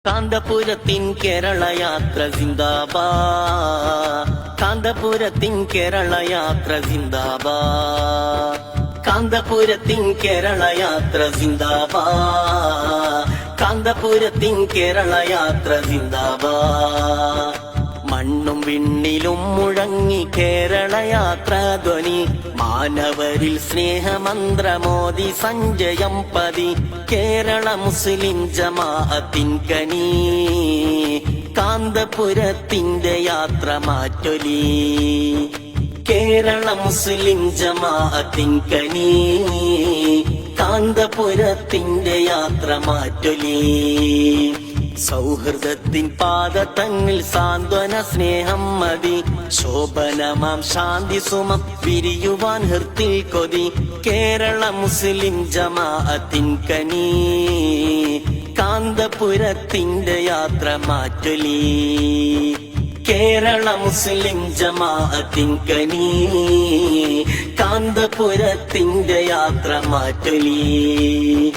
കാന്തപുരത്തിൻ കേരളയാത്ര സിന്ദാബാദ്. കാന്തപുരത്തിൻ കേരളയാത്ര സിന്ദാബാദ്. കാന്തപുരത്തിൻ കേരളയാത്ര സിന്ദാബാദ്. കാന്തപുരത്തിൻ കേരളയാത്ര സിന്ദാബാദ്. മണ്ണും വിണ്ണിലും മുഴങ്ങി കേരളയാത്ര ധ്വനി. മാനവരിൽ സ്നേഹമന്ത്രമോദി സഞ്ജയം പതി. കേരള മുസ്ലിം ജമാഅത്തിൻ കനി. കാന്തപുരത്തിന്റെ യാത്ര മാറ്റൊലി. കേരള മുസ്ലിം ജമാഅത്തിൻ കനി. കാന്തപുരത്തിന്റെ യാത്ര മാറ്റൊലി. സൗഹൃദത്തിൻ പാദത്തങ്ങിൽ സാന്ത്വന സ്നേഹം മതി. ശോഭനമാം ശാന്തി സുമം വിരിയുവാൻ ഹൃത്തിൽ കൊതി. കേരള മുസ്ലിം ജമാഅത്തിൻ കനി. കാന്തപുരത്തിന്റെ യാത്ര മാറ്റൊലി. കേരള മുസ്ലിം ജമാഅത്തിൻ കനി. കാന്തപുരത്തിന്റെ യാത്ര മാറ്റൊലി.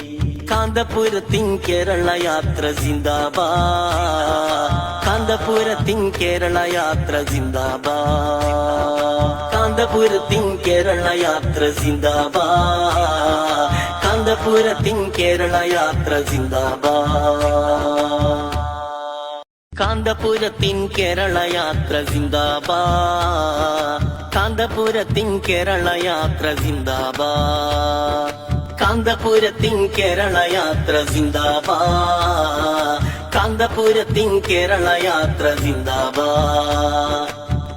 കാന്തപുരത്തിൻ കേരളയാത്ര സിന്ദാബാദ്. കാന്തപുരത്തിൻ കേരളയാത്ര സിന്ദാബാദ്. കാന്തപുരത്തിൻ കേരളയാത്ര സിന്ദാബാദ്. കാന്തപുരത്തിൻ കേരളയാത്ര സിന്ദാബാദ്. കാന്തപുരത്തിൻ കേരളയാത്ര സിന്ദാബാദ്. കാന്തപുരത്തിൻ കേരളയാത്ര സിന്ദാബാദ്. കാന്തപുരത്തിൻ കേരളയാത്ര സിന്ദാബാദ്. കാന്തപുരത്തിൻ കേരളയാത്ര സിന്ദാബാദ്.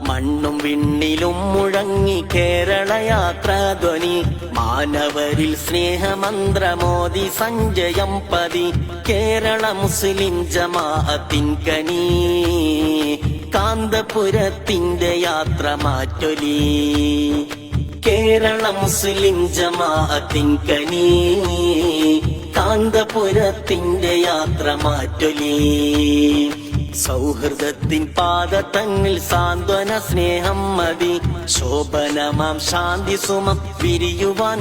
മണ്ണും വിണ്ണിലും മുഴങ്ങി കേരളയാത്ര ധ്വനി. മാനവരിൽ സ്നേഹമന്ത്രമോദി സഞ്ജയം പതി. കേരള മുസ്ലിം ജമാഅത്തിൻ കനി. കാന്തപുരത്തിന്റെ യാത്ര മാറ്റൊലി. കേരള മുസ്ലിം ജമാഅത്തിൻ കനി. കാന്തപുരത്തിന്റെ യാത്ര മാറ്റൊലി. സൗഹൃദത്തിൻ പാദത്തങ്ങിൽ സാന്ത്വന സ്നേഹം മതി. ശോഭനമാം ശാന്തി സുമം വിരിയുവാൻ